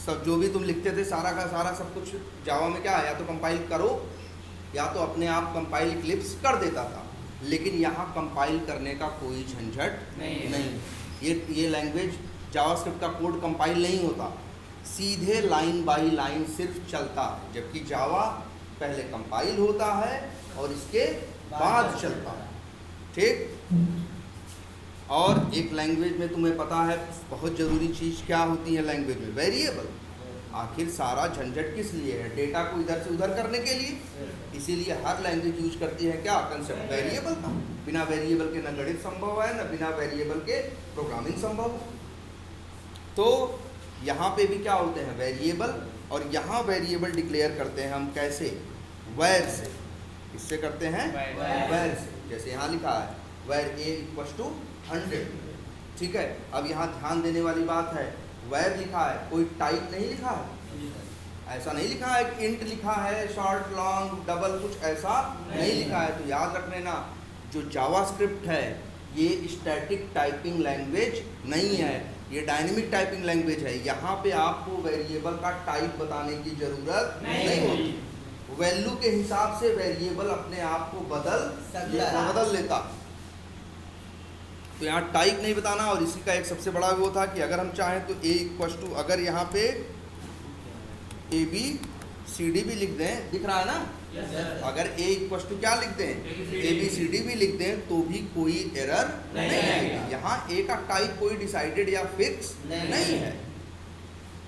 सब जो भी तुम लिखते थे सारा का सारा सब कुछ जावा में क्या है, या तो कंपाइल करो या तो अपने आप कंपाइल इक्लिप्स कर देता था। लेकिन यहाँ कंपाइल करने का कोई झंझट नहीं। ये लैंग्वेज जावास्क्रिप्ट का कोड कंपाइल नहीं होता, सीधे लाइन बाय लाइन सिर्फ चलता है, जबकि जावा पहले कंपाइल होता है और इसके बाद चलता है। ठीक। और एक लैंग्वेज में तुम्हें पता है बहुत ज़रूरी चीज़ क्या होती है लैंग्वेज में, वेरिएबल। आखिर सारा झंझट किस लिए है, डेटा को इधर से उधर करने के लिए। इसीलिए हर लैंग्वेज यूज करती है क्या, कंसेप्ट वेरिएबल का। बिना वेरिएबल के न गणित संभव है, न बिना वेरिएबल के प्रोग्रामिंग संभव है। तो यहाँ पे भी क्या होते हैं, वेरिएबल। और यहाँ वेरिएबल डिक्लेयर करते हैं हम कैसे, वैर से। किससे करते हैं, वैर से। जैसे यहाँ लिखा है वैर a इक्वल्स टू 100। ठीक है। अब यहाँ ध्यान देने वाली बात है, वैर लिखा है, कोई टाइप नहीं लिखा है। ऐसा नहीं लिखा है कि इंट लिखा है, शॉर्ट लॉन्ग डबल, कुछ ऐसा नहीं लिखा है। तो याद रख लेना, जो जावास्क्रिप्ट है ये स्टैटिक टाइपिंग लैंग्वेज नहीं है, ये डायनेमिक टाइपिंग लैंग्वेज है। यहाँ पे आपको वेरिएबल का टाइप बताने की जरूरत नहीं होती। वैल्यू के हिसाब से वेरिएबल अपने आप को बदल लेता। तो यहाँ टाइप नहीं बताना। और इसी का एक सबसे बड़ा वो था कि अगर हम चाहें तो a इक्वल्स टू, अगर यहाँ पे ABCD भी लिख दें, दिख रहा है ना, अगर a इक्वल्स टू क्या लिख दें, ABCD भी लिख दें तो भी कोई एरर नहीं आएगा। यहाँ a का टाइप कोई डिसाइडेड या फिक्स नहीं है।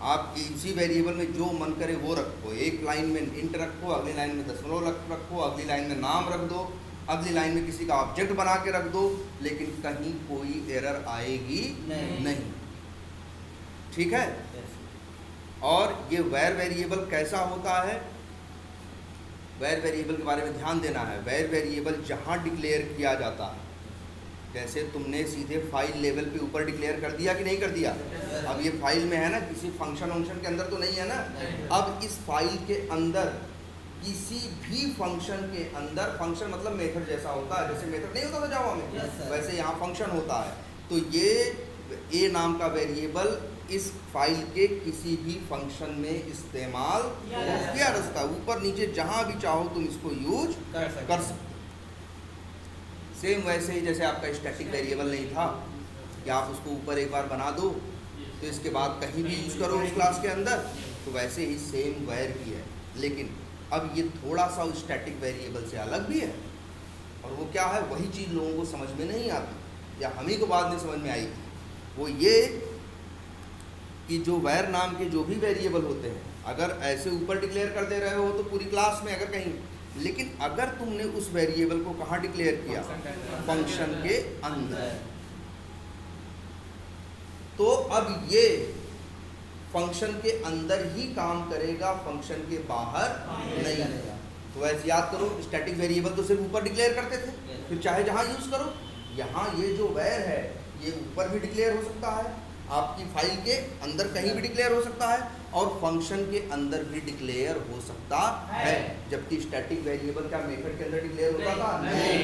आप इसी वेरिएबल में जो मन करे वो रखो। एक लाइन में इंट रखो, अगली लाइन में दशमलव रखो, अगली लाइन में नाम रख दो, अगली लाइन में किसी का ऑब्जेक्ट बना के रख दो, लेकिन कहीं कोई एरर आएगी नहीं। ठीक है। और ये वैर वेरिएबल कैसा होता है, वैर वेरिएबल के बारे में ध्यान देना है। वैर वेरिएबल जहाँ डिक्लेयर किया जाता है, जैसे तुमने सीधे फाइल लेवल पे ऊपर डिक्लेयर कर दिया कि नहीं कर दिया। अब ये फाइल में है ना, किसी फंक्शन के अंदर तो नहीं है ना। अब इस फाइल के अंदर किसी भी फंक्शन के अंदर, फंक्शन मतलब मेथड जैसा होता है, जैसे मेथड नहीं होता था जावा में, वैसे यहाँ फंक्शन होता है। तो ये a नाम का वेरिएबल इस फाइल के किसी भी फंक्शन में इस्तेमाल किया जा सकता है। ऊपर नीचे जहाँ भी चाहो तुम इसको यूज कर सकते। सेम वैसे ही जैसे आपका स्टैटिक वेरिएबल नहीं था कि आप उसको ऊपर एक बार बना दो तो इसके बाद कहीं भी यूज करो उस क्लास के अंदर, तो वैसे ही सेम वैर की है। लेकिन अब ये थोड़ा सा स्टैटिक वेरिएबल से अलग भी है। और वो क्या है, वही चीज़ लोगों को समझ में नहीं आती, या हम ही को बाद में समझ में आई। वो ये कि जो वैर नाम के जो भी वेरिएबल होते हैं, अगर ऐसे ऊपर डिक्लेयर कर दे रहे हो तो पूरी क्लास में अगर कहीं, लेकिन अगर तुमने उस वेरिएबल को कहाँ डिक्लेयर किया, फंक्शन के अंदर, तो अब ये फंक्शन के अंदर ही काम करेगा, फंक्शन के बाहर नहीं करेगा। तो वैसे याद करो, स्टैटिक वेरिएबल तो सिर्फ ऊपर डिक्लेयर करते थे, फिर चाहे जहाँ यूज करो। यहाँ ये जो वैर है ये ऊपर भी डिक्लेयर हो सकता है, आपकी फाइल के अंदर कहीं भी डिक्लेयर हो सकता है, और फंक्शन के अंदर भी डिक्लेयर हो सकता है। जबकि स्टैटिक वेरिएबल क्या मेथड के अंदर डिक्लेयर होता था? नहीं।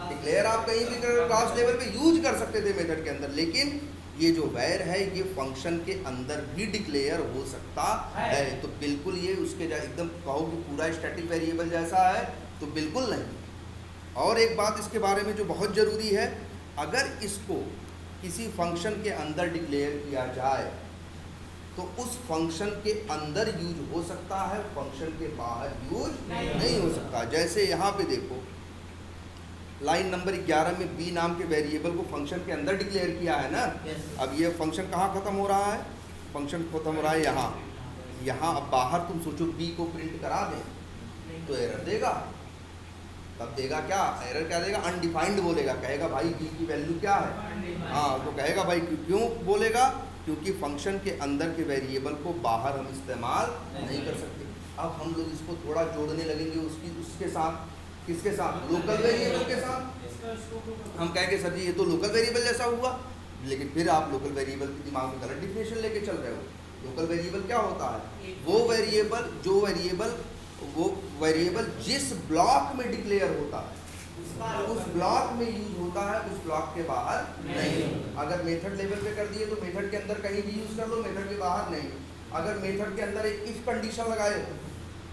डिक्लेयर आप कहीं भी क्लास लेवल पे यूज कर सकते थे मेथड के अंदर, लेकिन ये जो वैर है ये फंक्शन के अंदर भी डिक्लेयर हो सकता है। तो बिल्कुल ये उसके एकदम कहो कि पूरा स्टैटिक वेरिएबल जैसा है, तो बिल्कुल नहीं। और एक बात इसके बारे में जो बहुत ज़रूरी है, अगर इसको किसी फंक्शन के अंदर डिक्लेयर किया जाए तो उस फंक्शन के अंदर यूज हो सकता है, फंक्शन के बाहर यूज नहीं हो सकता। जैसे यहाँ पे देखो, लाइन नंबर 11 में b नाम के वेरिएबल को फंक्शन के अंदर डिक्लेयर किया है ना। अब ये फंक्शन कहाँ ख़त्म हो रहा है, फंक्शन खत्म हो रहा है यहाँ। अब बाहर तुम सोचो b को प्रिंट करा दें तो एरर देगा। तब देगा क्या, एरर क्या देगा, अनडिफाइंड बोलेगा, कहेगा भाई b की वैल्यू क्या है। हाँ, तो कहेगा भाई क्यों बोलेगा, क्योंकि फंक्शन के अंदर के वेरिएबल को बाहर हम इस्तेमाल नहीं कर सकते। अब हम लोग इसको थोड़ा जोड़ने लगेंगे उसके साथ, किसके साथ, लोकल वेरिएबल के साथ। हम कहेंगे सर जी ये तो लोकल वेरिएबल जैसा हुआ, लेकिन फिर आप लोकल वेरिएबल की दिमाग में गलत डिफिनेशन लेके चल रहे हो। लोकल वेरिएबल क्या होता है, वो वेरिएबल जिस ब्लॉक में डिक्लेयर होता है उस ब्लॉक में यूज होता है, उस ब्लॉक के बाहर नहीं। अगर मेथड लेवल पे कर दिए तो मेथड के अंदर कहीं भी यूज कर लो, मेथड के बाहर नहीं। अगर मेथड के अंदर एक इफ कंडीशन लगाए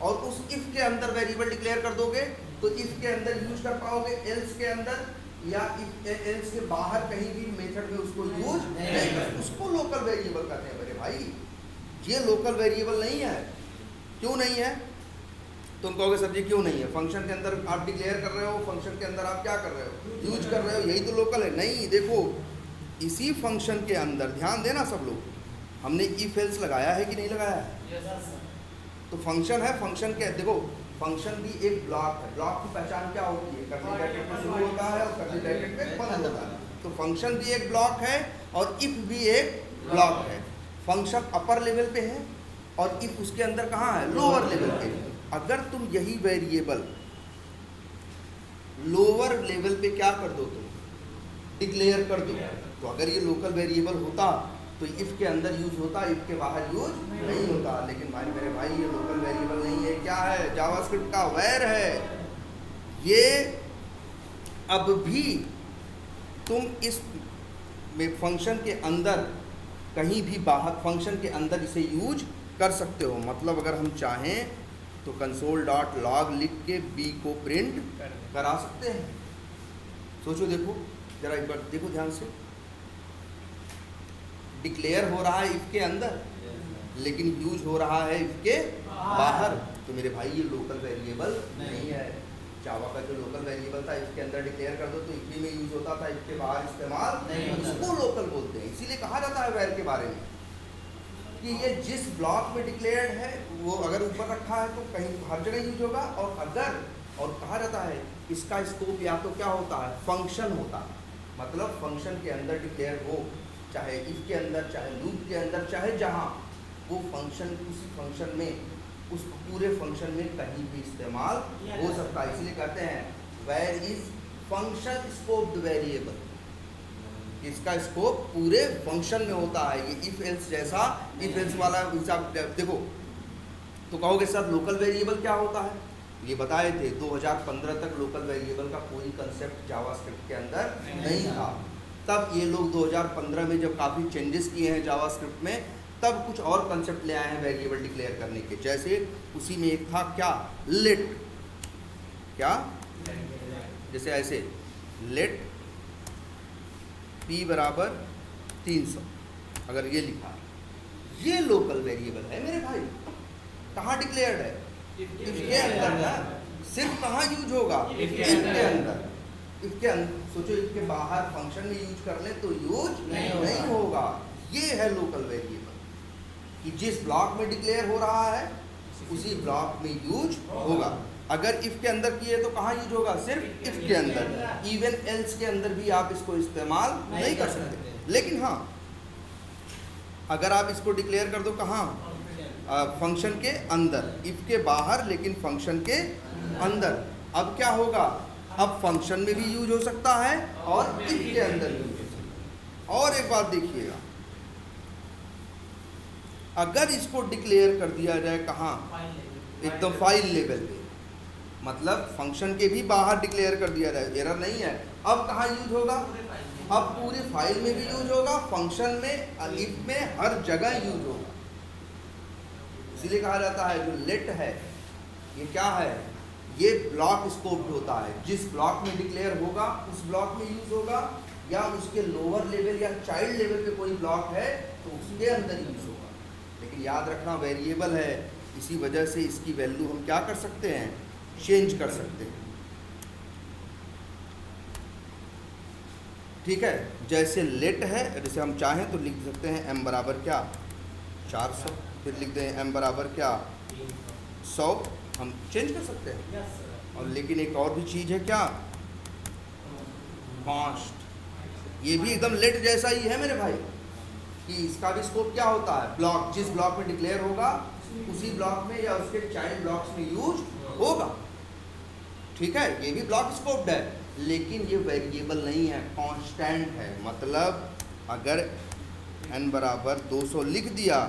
और उस इफ के अंदर वेरिएबल डिक्लेयर कर दोगे तो इफ के अंदर यूज कर पाओगे, एल्स के अंदर या इफ एल्स के बाहर कहीं भी मेथड में उसको यूज नहीं कर, उसको लोकल वेरिएबल कहते हैं। मेरे भाई ये लोकल वेरिएबल नहीं है। क्यों नहीं है? तुम कहोगे सर जी क्यों नहीं है? फंक्शन के अंदर आप डिक्लेयर कर रहे हो, फंक्शन के अंदर आप क्या कर रहे हो? यूज कर रहे हो, यही तो लोकल है। नहीं, देखो इसी फंक्शन के अंदर ध्यान देना सब लोग, हमने इफ एल्स लगाया है कि नहीं लगाया है? तो फंक्शन है, फंक्शन के देखो फंक्शन भी एक ब्लॉक है। ब्लॉक की पहचान क्या होती है? कर्ली ब्रैकेट में शुरू होता है और कर्ली ब्रैकेट में बंद होता है। तो फंक्शन भी एक ब्लॉक है और इफ भी एक ब्लॉक है। फंक्शन अपर लेवल पे है और इफ उसके अंदर कहाँ है? लोअर लेवल पे। अगर तुम यही वेरिएबल लोअर लेवल पे क्या कर दो, तुम डिक्लेयर कर दो, तो अगर ये लोकल वेरिएबल होता तो इफ के अंदर यूज होता, इफ के बाहर यूज नहीं होता। लेकिन भाई मेरे भाई ये लोकल वेरिएबल नहीं है। क्या है? जावास्क्रिप्ट का वैर है। ये अब भी तुम इस फंक्शन के अंदर कहीं भी बाहर फंक्शन के अंदर इसे यूज कर सकते हो। मतलब अगर हम चाहें तो console.log लिख के b को प्रिंट करा सकते हैं। सोचो, देखो जरा एक बार देखो ध्यान से, डिक्लेयर हो रहा है इफ के अंदर लेकिन यूज हो रहा है इफ के बाहर। तो मेरे भाई ये लोकल वेरिएबल नहीं है। जावा का जो लोकल वेरिएबल था इफ के अंदर डिक्लेयर कर दो तो इफ में यूज होता था, इफ के बाहर इस्तेमाल नहीं, उसको लोकल बोलते हैं। इसीलिए कहा जाता है वैर के बारे में कि ये जिस ब्लॉक में डिक्लेयर्ड है वो अगर ऊपर रखा है तो कहीं हर जगह यूज होगा। और कहा जाता है इसका स्कोप या तो क्या होता है? फंक्शन होता है। मतलब फंक्शन के अंदर डिक्लेयर हो, चाहे इफ के अंदर, चाहे लूप के अंदर, चाहे जहाँ, वो फंक्शन उसी फंक्शन में, उस पूरे फंक्शन में कहीं भी इस्तेमाल हो सकता है। इसलिए कहते हैं where is function scoped variable. इसका स्कोप पूरे फंक्शन में होता है। ये इफ एल्स जैसा इफ एल्स वाला हिसाब देखो तो कहोगे सर लोकल वेरिएबल क्या होता है? ये बताए थे 2015 तक लोकल वेरिएबल का कोई कंसेप्ट जावास्क्रिप्ट के अंदर नहीं था। तब ये लोग 2015 में जब काफ़ी चेंजेस किए हैं जावास्क्रिप्ट में, तब कुछ और कंसेप्ट ले आए हैं वेरिएबल डिक्लेयर करने के। जैसे उसी में एक था क्या? लेट। क्या? जैसे ऐसे लेट p बराबर 300 अगर ये लिखा है, ये लोकल वेरिएबल है मेरे भाई। कहाँ डिक्लेयर्ड है? इफ के अंदर ना। सिर्फ कहाँ यूज होगा? इफ के अंदर। इफ के अंदर सोचो, इफ के बाहर फंक्शन में यूज कर ले तो यूज नहीं होगा। ये है लोकल वेरिएबल कि जिस ब्लॉक में डिक्लेयर हो रहा है उसी ब्लॉक में यूज होगा। अगर इफ के अंदर किए तो कहाँ यूज होगा? सिर्फ इफ के अंदर। इवन एल्स के अंदर भी आप इसको इस्तेमाल नहीं कर सकते। लेकिन हाँ, अगर आप इसको डिक्लेयर कर दो कहाँ? फंक्शन के अंदर। इफ के बाहर लेकिन फंक्शन के अंदर। अब क्या होगा? अब फंक्शन में भी यूज हो सकता है और इफ के अंदर यूज हो सकता है। और एक बात देखिएगा, अगर इसको डिक्लेयर कर दिया जाए कहाँ? एकदम फाइल लेवल पे, मतलब फंक्शन के भी बाहर डिक्लेयर कर दिया जाए, एरर नहीं है। अब कहाँ यूज होगा? अब पूरी फाइल में भी यूज होगा, फंक्शन में, इफ में, हर जगह यूज होगा। इसलिए कहा जाता है जो लेट है ये क्या है? ये ब्लॉक स्कोप्ड होता है। जिस ब्लॉक में डिक्लेयर होगा उस ब्लॉक में यूज होगा, या उसके लोअर लेवल या चाइल्ड लेवल पे कोई ब्लॉक है तो उसके अंदर यूज होगा। लेकिन याद रखना वेरिएबल है, इसी वजह से इसकी वैल्यू हम क्या कर सकते हैं? चेंज कर सकते हैं। ठीक है, जैसे लेट है, जैसे हम चाहें तो लिख सकते हैं m बराबर क्या? 400। फिर लिख दें m बराबर क्या? 100। हम चेंज कर सकते हैं। और लेकिन एक और भी चीज़ है क्या? कॉन्स्ट। ये भी एकदम लेट जैसा ही है मेरे भाई, कि इसका भी स्कोप क्या होता है? ब्लॉक। जिस ब्लॉक में डिक्लेयर होगा उसी ब्लॉक में या उसके चाइल्ड ब्लॉक्स में यूज होगा। ठीक है, ये भी ब्लॉक स्कोप्ड है, लेकिन ये वेरिएबल नहीं है, कांस्टेंट है। मतलब अगर n बराबर 200 लिख दिया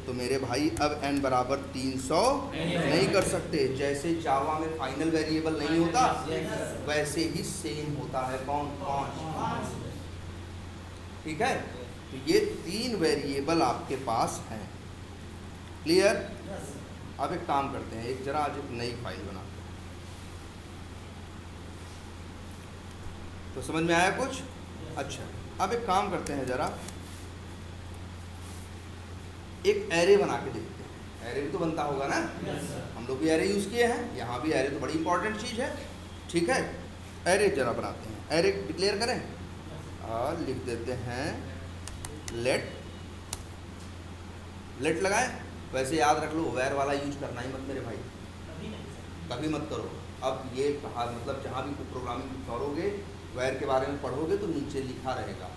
तो मेरे भाई अब n बराबर 300 नहीं कर सकते। जैसे जावा में फाइनल वेरिएबल नहीं होता, वैसे ही सेम होता है कौन? ठीक है, तो ये 3 वेरिएबल आपके पास हैं। क्लियर? अब एक काम करते हैं, एक जरा आज एक नई फाइल बनाते हैं। तो समझ में आया कुछ? अच्छा, अब एक काम करते हैं, जरा एक एरे बना के देखते हैं। एरे भी तो बनता होगा ना? हम लोग भी एरे यूज़ किए हैं, यहाँ भी एरे तो बड़ी इंपॉर्टेंट चीज़ है। ठीक है, एरे जरा बनाते हैं। एरे डिक्लेयर करें और लिख देते हैं लेट लगाए। वैसे याद रख लो, वैर वाला यूज करना ही मत मेरे भाई, कभी मत करो। अब ये कहा मतलब जहाँ भी प्रोग्रामिंग करोगे, वैर के बारे में पढ़ोगे तो नीचे लिखा रहेगा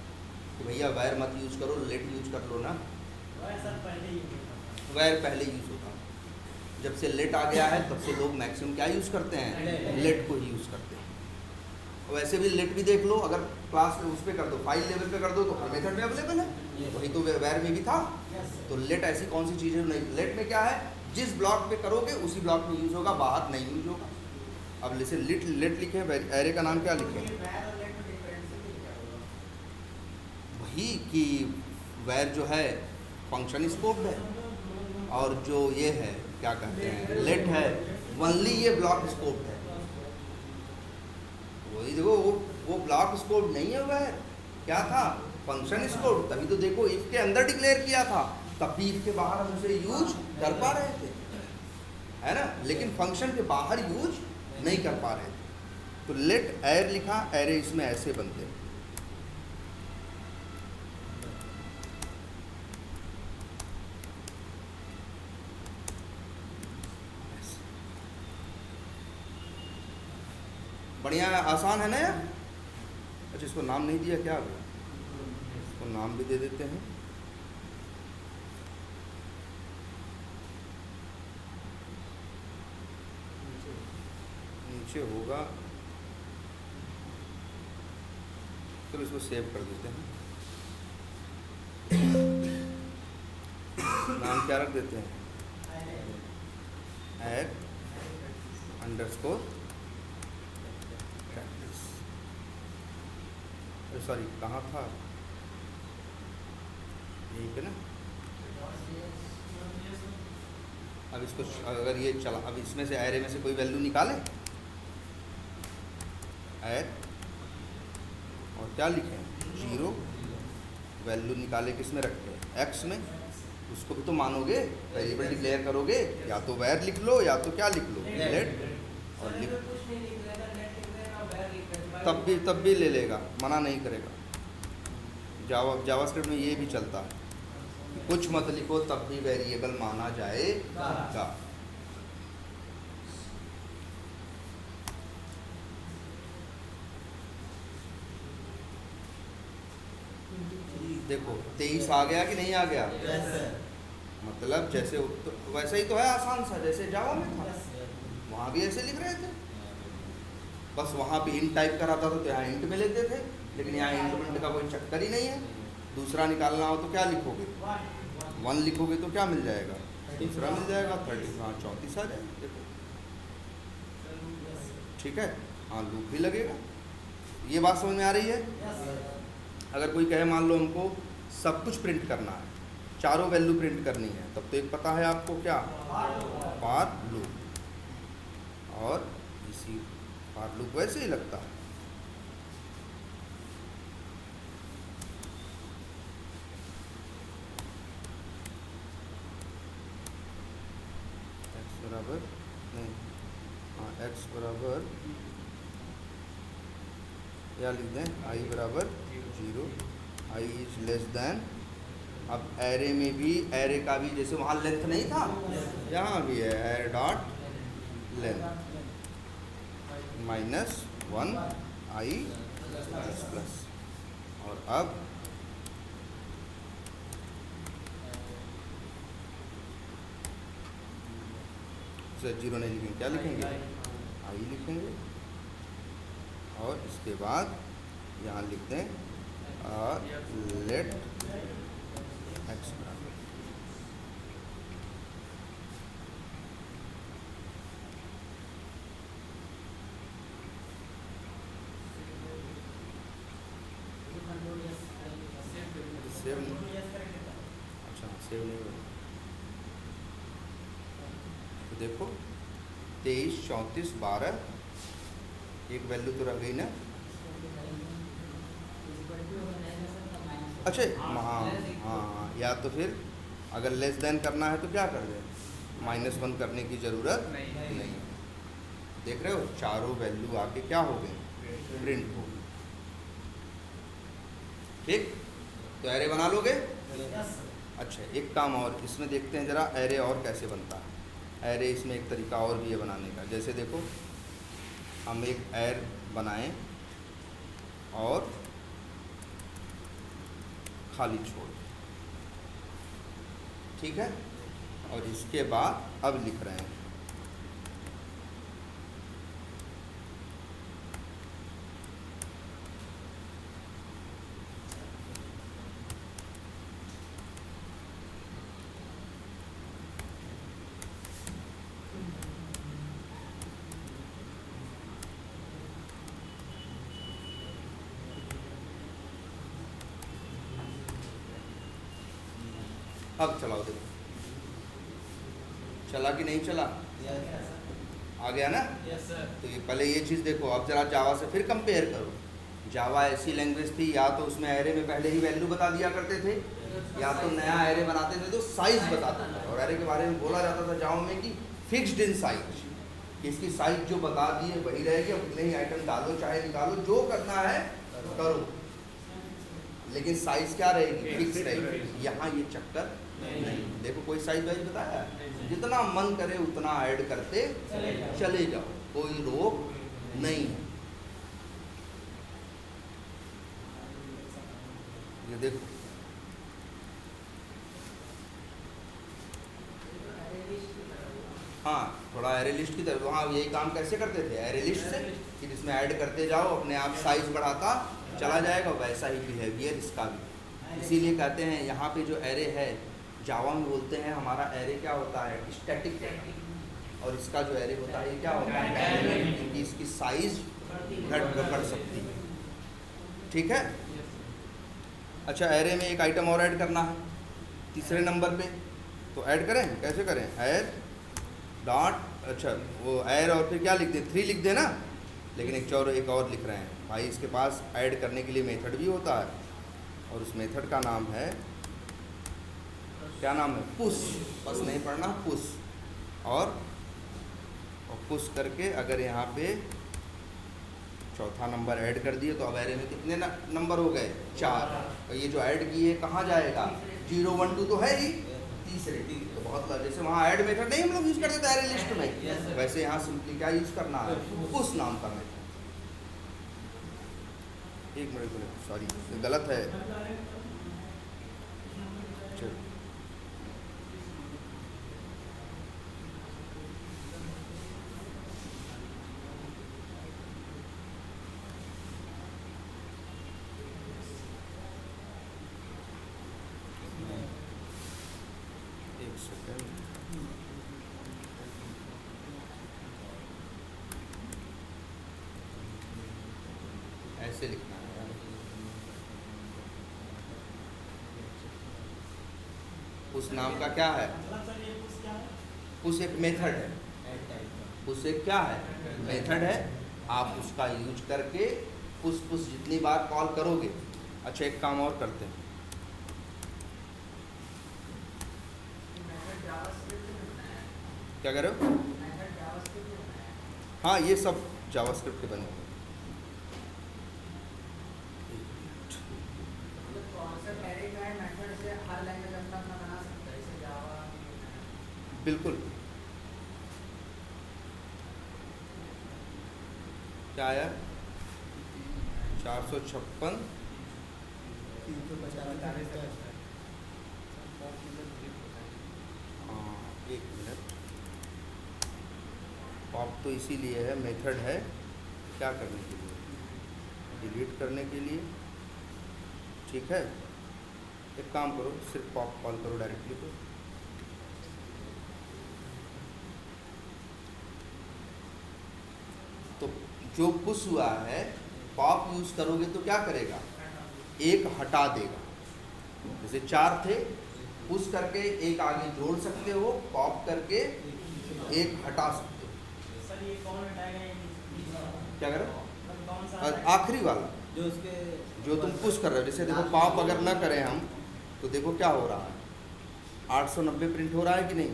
कि भैया वैर मत यूज करो, लेट यूज कर लो ना। वैर पहले यूज होता, जब से लेट आ गया है तब से लोग मैक्सिमम क्या यूज़ करते हैं? लेट को ही यूज़ करते हैं। वैसे भी लेट भी देख लो, अगर क्लास में उस पर कर दो, फाइल लेवल पे कर दो तो हर मेथड में अवेलेबल है, वही तो वैर में भी था। तो लेट ऐसी कौन सी चीज़ है? नहीं, लेट में क्या है, जिस ब्लॉक पे करोगे उसी ब्लॉक में यूज़ होगा, बाहर नहीं यूज होगा। अब जैसे लेट लिखे, एरे का नाम क्या लिखे? वही कि वैर जो है फंक्शन स्कोप्ड है, और जो ये है क्या कहते हैं लेट है ओनली ये ब्लॉक स्कोप्ड है। वही देखो, वो ब्लॉक स्कोप नहीं है, वह क्या था? Function scope. तभी तो देखो इफ के अंदर डिक्लेयर किया था, तब भी इफ के बाहर हम उसे यूज कर पा रहे थे, है ना? लेकिन फंक्शन के बाहर यूज नहीं कर पा रहे थे। तो लेट एर लिखा, एरे इसमें ऐसे बनते हैं। बढ़िया, आसान है ना यार? अच्छा, इसको नाम नहीं दिया क्या? इसको नाम भी दे देते हैं। नीचे होगा, चलो इसको सेव कर देते हैं। नाम क्या रख देते हैं? Add underscore practice. सॉरी, कहाँ था? यहीं पे ना। अब इसको अगर ये चला, अब इसमें से एरे में से कोई वैल्यू निकाले, एड और क्या लिखें? 0 वैल्यू निकाले, किस में रखे? एक्स में। उसको भी तो मानोगे, वेरिएबल डिक्लेयर करोगे, या तो वैर लिख लो या तो क्या लिख लो? लेट। और लिख तब भी ले लेगा, मना नहीं करेगा। जावास्क्रिप्ट में ये भी चलता है, कुछ मत लिखो तब भी वेरिएबल माना जाएगा। देखो 23 आ गया कि नहीं आ गया? मतलब जैसे तो वैसा ही तो है, आसान सा, जैसे जावा में था, वहाँ भी ऐसे लिख रहे थे। बस वहाँ पे इंट टाइप कराता था तो यहाँ इंट में लेते थे, लेकिन यहाँ इंट का कोई चक्कर ही नहीं है। दूसरा निकालना हो तो क्या लिखोगे? 1 लिखोगे तो क्या मिल जाएगा? दूसरा मिल जाएगा, 30, हाँ 34 आ जाएगा। देखो ठीक है, हाँ लूप भी लगेगा। ये बात समझ में आ रही है? अगर कोई कहे मान लो हमको सब कुछ प्रिंट करना है, चारों वैल्यू प्रिंट करनी है, तब तो एक पता है आपको क्या? For loop. और इसी फॉर लूप वैसे ही लगता है। x बराबर नहीं, हाँ x बराबर या लिख दें i बराबर 0, i इज लेस देन। अब एरे में भी, एरे का भी जैसे वहाँ लेंथ नहीं था, यहाँ भी है array dot length -1 i plus. और अब इसे 0 नहीं लिखेंगे, क्या लिखेंगे? i लिखेंगे। और इसके बाद यहाँ लिख दें लेट x बराबर सेव। अच्छा सेव नहीं होगा, देखो 23, 34, 12, एक वैल्यू तो रह गई ना। अच्छा हाँ हाँ, या तो फिर अगर लेस देन करना है तो क्या कर दें, -1 करने की ज़रूरत नहीं। देख रहे हो, चारों वैल्यू आके क्या हो गए, प्रिंट हो गए। ठीक, तो एरे बना लोगे। अच्छा, एक काम और इसमें देखते हैं ज़रा, एरे और कैसे बनता है। एरे इसमें एक तरीका और भी है बनाने का। जैसे देखो, हम एक एर बनाएं और खाली छोड़, ठीक है, और इसके बाद अब लिख रहे हैं अब चलाओ, देखो चला कि नहीं चला, आ गया ना। तो ये पहले ये चीज़ देखो, अब जरा जावा से फिर कंपेयर करो। जावा ऐसी लैंग्वेज थी, या तो उसमें एरे में पहले ही वैल्यू बता दिया करते थे, या तो नया एरे बनाते थे तो साइज बताते थे। और एरे के बारे में बोला जाता था जावा में कि फिक्स्ड इन साइज, कि इसकी साइज जो बता दी है वही रहेगी, उतने ही आइटम डालो चाहे निकालो, जो करना है करो, लेकिन साइज क्या रहेगी, फिक्स रहेगी। यहाँ ये चक्कर नहीं। देखो कोई साइज वाइज बताया, जितना मन करे उतना ऐड करते चले जाओ, कोई रोक नहीं है। ये देखो, हाँ थोड़ा एरे लिस्ट की तरफ, हाँ यही काम कैसे करते थे एरे लिस्ट से, कि जिसमें ऐड करते जाओ, अपने आप साइज बढ़ाता चला जाएगा। वैसा ही बिहेवियर इसका भी। इसीलिए कहते हैं यहाँ पे जो एरे है, जावा में बोलते हैं हमारा एरे क्या होता है, स्टैटिक, और इसका जो एरे होता है ये क्या होता है, डायनेमिक, क्योंकि इसकी साइज घट बढ़ सकती है। ठीक है। अच्छा, एरे में एक आइटम और ऐड करना है तीसरे नंबर पे, तो ऐड करें, कैसे करें, एर डॉट, अच्छा वो एर और फिर क्या लिख दें, 3 लिख दें ना, लेकिन एक और लिख रहे हैं भाई, इसके पास ऐड करने के लिए मेथड भी होता है, और उस मेथड का नाम है, क्या नाम है, पुश। बस नहीं पढ़ना, पुश। और पुश करके अगर यहाँ पे चौथा नंबर ऐड कर दिए तो अब एरे में कितने नंबर हो गए, 4। और ये जो ऐड किए कहाँ जाएगा, 0, 1, 2 तो है ही, तीसरे। तो बहुत, जैसे वहाँ ऐड मेथड नहीं हम लोग यूज़ करते थे एरे लिस्ट में, वैसे यहाँ सिंपली क्या यूज़ करना है, पुश नाम का मेथड। एक मिनट, सॉरी गलत है। चलो, एक सेकंड, ऐसे लिखना है यार। उस नाम का क्या है, उस एक मेथड है, उस एक क्या है, मेथड है। आप उसका यूज करके पुश जितनी बार कॉल करोगे। अच्छा, एक काम और करते हैं, क्या कर रहे हो, हाँ ये सब जावास्क्रिप्ट के बने हुए। बिल्कुल, क्या आया, 456, हाँ एक मिनट, पॉप तो इसीलिए है, मेथड है क्या करने के लिए, डिलीट करने के लिए। ठीक है, एक काम करो, सिर्फ पॉप कॉल करो डायरेक्टली। तो जो पुश हुआ है, पॉप यूज़ करोगे तो क्या करेगा, एक हटा देगा। जैसे 4 थे, पुश करके एक आगे जोड़ सकते हो, पॉप करके एक हटा सकते हो। सर ये कौन हटाएगा? क्या करें? कौन सा और आखिरी वाला जो उसके जो तुम पुश कर रहे हो, जैसे देखो पॉप अगर ना करें हम तो देखो क्या हो रहा है, 890 प्रिंट हो रहा है कि नहीं?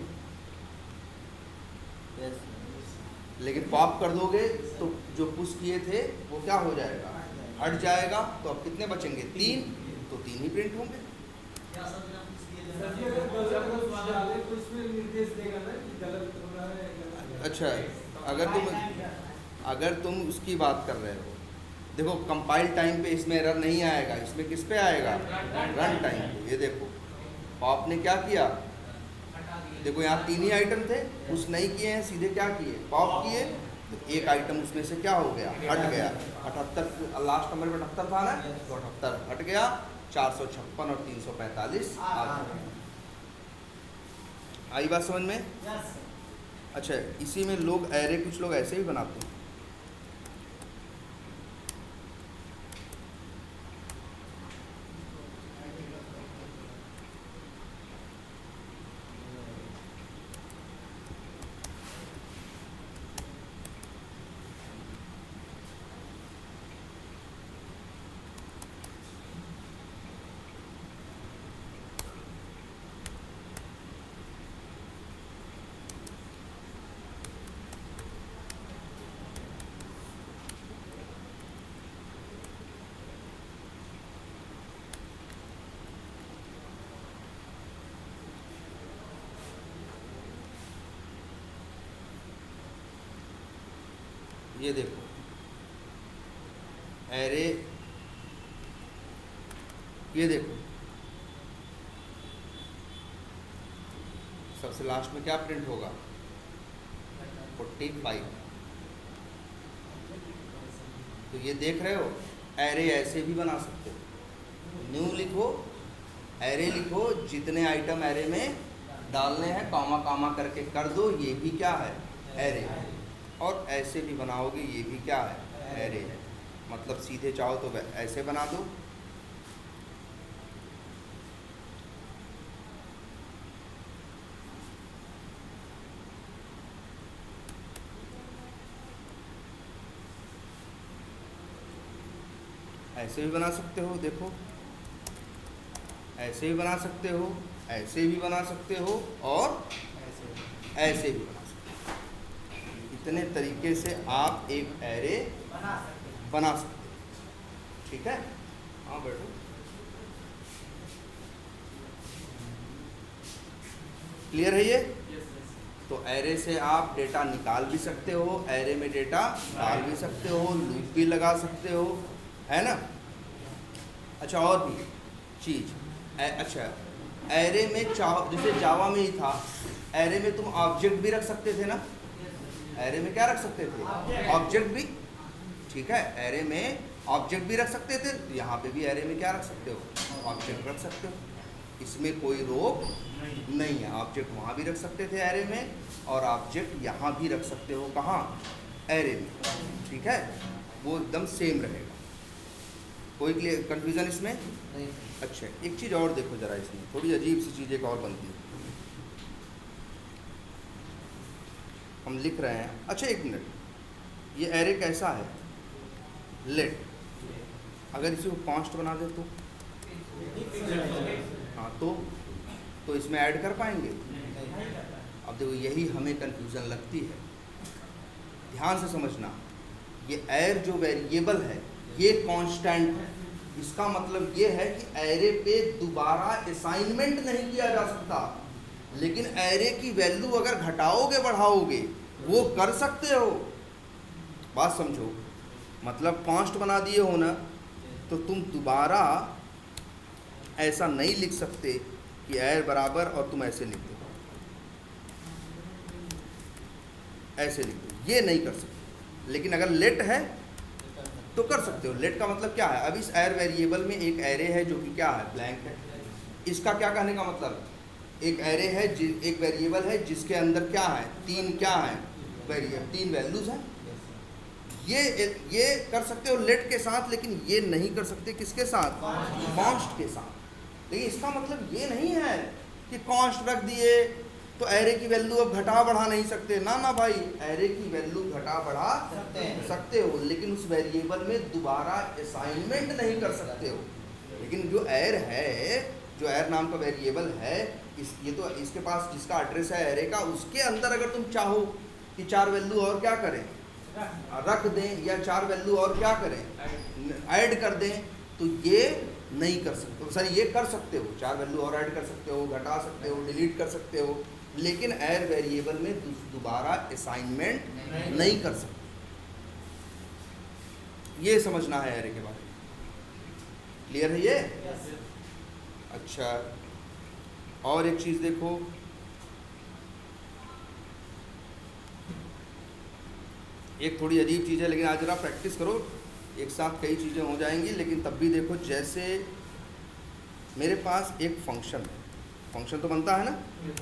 लेकिन पॉप कर दोगे तो जो पुश किए थे वो क्या हो जाएगा, हट जाएगा। तो अब कितने बचेंगे? 3, तो 3 ही प्रिंट होंगे। अच्छा, अगर तुम उसकी बात कर रहे हो, देखो कंपाइल टाइम पे इसमें एरर नहीं आएगा, इसमें किस पे आएगा? रन टाइम पे। ये देखो पॉप ने क्या किया, देखो यहाँ 3 ही आइटम थे, पुश नहीं किए हैं, सीधे क्या किए, पॉप किए, तो एक आइटम उसमें से क्या हो गया, हट गया। 78 लास्ट नंबर पे 78 था ना, तो 78 हट गया, 456 और 345 आ गया। आई बात समझ में? अच्छा, इसी में लोग एरे कुछ लोग ऐसे भी बनाते हैं। ये देखो एरे, ये देखो सबसे लास्ट में क्या प्रिंट होगा, 45। तो ये देख रहे हो, एरे ऐसे भी बना सकते हो। न्यू लिखो, एरे लिखो, जितने आइटम एरे में डालने हैं कॉमा कॉमा करके कर दो, ये भी क्या है, एरे है। और ऐसे भी बनाओगे, ये भी क्या है, एरे है। मतलब सीधे चाहो तो ऐसे बना दो, ऐसे भी बना सकते हो, देखो ऐसे भी बना सकते हो, ऐसे भी बना सकते हो, और ऐसे भी बना सकते हो। इतने तरीके से आप एक एरे बना सकते हो। ठीक है, हाँ बैठो। क्लियर है ये? तो एरे से आप डेटा निकाल भी सकते हो, एरे में डेटा डाल भी सकते हो, लूप भी लगा सकते हो, है ना। अच्छा, और भी चीज़, अच्छा एरे में जैसे जावा में ही था, एरे में तुम ऑब्जेक्ट भी रख सकते थे ना। एरे में क्या रख सकते थे, ऑब्जेक्ट भी। ठीक है, एरे में ऑब्जेक्ट भी रख सकते थे, तो यहाँ पे भी एरे में क्या रख सकते हो, ऑब्जेक्ट रख सकते हो। इसमें कोई रोक नहीं है। ऑब्जेक्ट वहाँ भी रख सकते थे एरे में, और ऑब्जेक्ट यहाँ भी रख सकते हो, कहाँ, एरे में। ठीक है, वो एकदम सेम रहेगा। कोई कंफ्यूजन इसमें नहीं? अच्छा, एक चीज़ और देखो ज़रा, इसमें थोड़ी अजीब सी चीज़ एक और बनती है। हम लिख रहे हैं, अच्छा एक मिनट, ये एरे कैसा है, लेट। अगर इसी को कॉन्स्ट बना दे तो, हाँ तो इसमें ऐड कर पाएंगे? अब देखो यही हमें कंफ्यूजन लगती है। ध्यान से समझना, ये एर जो वेरिएबल है ये कांस्टेंट है। इसका मतलब ये है कि एरे पे दोबारा असाइनमेंट नहीं किया जा सकता, लेकिन एरे की वैल्यू अगर घटाओगे बढ़ाओगे वो कर सकते हो। बात समझो, मतलब कांस्ट बना दिए हो ना, तो तुम दोबारा ऐसा नहीं लिख सकते कि एर बराबर और तुम ऐसे लिख दो, ऐसे लिख दो, ये नहीं कर सकते। लेकिन अगर लेट है तो कर सकते हो। लेट का मतलब क्या है, अब इस एर वेरिएबल में एक एरे है जो कि क्या है, ब्लैंक है। इसका क्या कहने का मतलब, एक एरे है, एक वेरिएबल है जिसके अंदर क्या है, क्या है, वेरिएबल, 3 वैल्यूज हैं। ये कर सकते हो लेट के साथ, लेकिन ये नहीं कर सकते किसके साथ, कॉन्स्ट के साथ। लेकिन इसका मतलब ये नहीं है कि कॉन्स्ट रख दिए तो एरे की वैल्यू अब घटा बढ़ा नहीं सकते ना ना भाई, एरे की वैल्यू घटा बढ़ा सकते हो, लेकिन उस वेरिएबल में दोबारा असाइनमेंट नहीं कर सकते हो। लेकिन जो एर है, जो एर नाम का वेरिएबल है, ये तो इसके पास जिसका एड्रेस है एरे का, उसके अंदर अगर तुम चाहो कि 4 वैल्यू और क्या करें, रख दें, या 4 वैल्यू और क्या करें, ऐड कर दें, तो ये नहीं कर सकते। सर ये कर सकते हो, 4 वैल्यू और ऐड कर सकते हो, घटा सकते हो, डिलीट कर सकते हो, लेकिन एर वेरिएबल में दोबारा असाइनमेंट नहीं कर सकते। ये समझना है एरे के बारे में। क्लियर है ये? अच्छा, और एक चीज देखो, एक थोड़ी अजीब चीज़ है, लेकिन आज जरा प्रैक्टिस करो, एक साथ कई चीज़ें हो जाएंगी। लेकिन तब भी देखो, जैसे मेरे पास एक फंक्शन है, फंक्शन तो बनता है ना,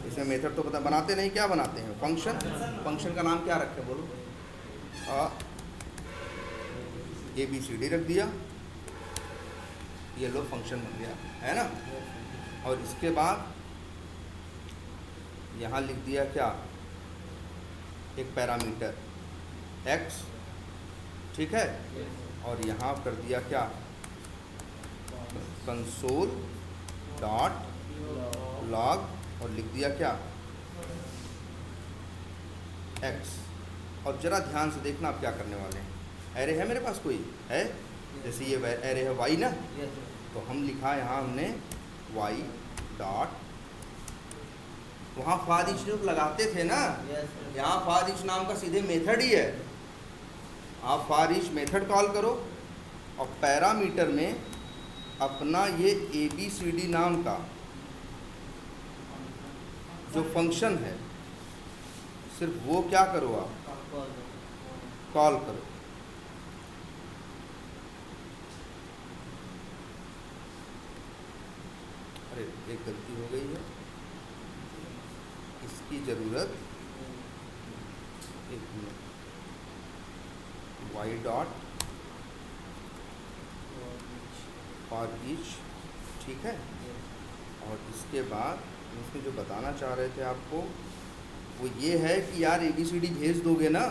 इसमें मेथड तो पता बनाते नहीं, क्या बनाते हैं, फंक्शन। फंक्शन का नाम क्या रखे बोलो? ABCD रख दिया, ये लो फंक्शन बन गया, है ना। और इसके बाद यहाँ लिख दिया क्या, एक पैरामीटर x, ठीक है, और यहाँ कर दिया क्या, कंसोल डॉट लॉग, और लिख दिया क्या, x। और जरा ध्यान से देखना आप क्या करने वाले हैं। एरे है मेरे पास कोई है, जैसे ये एरे है y ना, तो हम लिखा यहाँ हमने y डॉट, वहाँ फॉर ईच लूप लगाते थे ना, यहाँ फॉर ईच नाम का सीधे मेथड ही है। आप फॉर ईच मेथड कॉल करो, और पैरामीटर में अपना ये ABCD नाम का जो फंक्शन है, सिर्फ वो क्या करो, आप कॉल करो। अरे एक गलती हो गई है, इसकी ज़रूरत, एक minute, y dot for each, ठीक है। और इसके बाद इसमें जो बताना चाह रहे थे आपको, वो ये है कि यार ABCD भेज दोगे ना,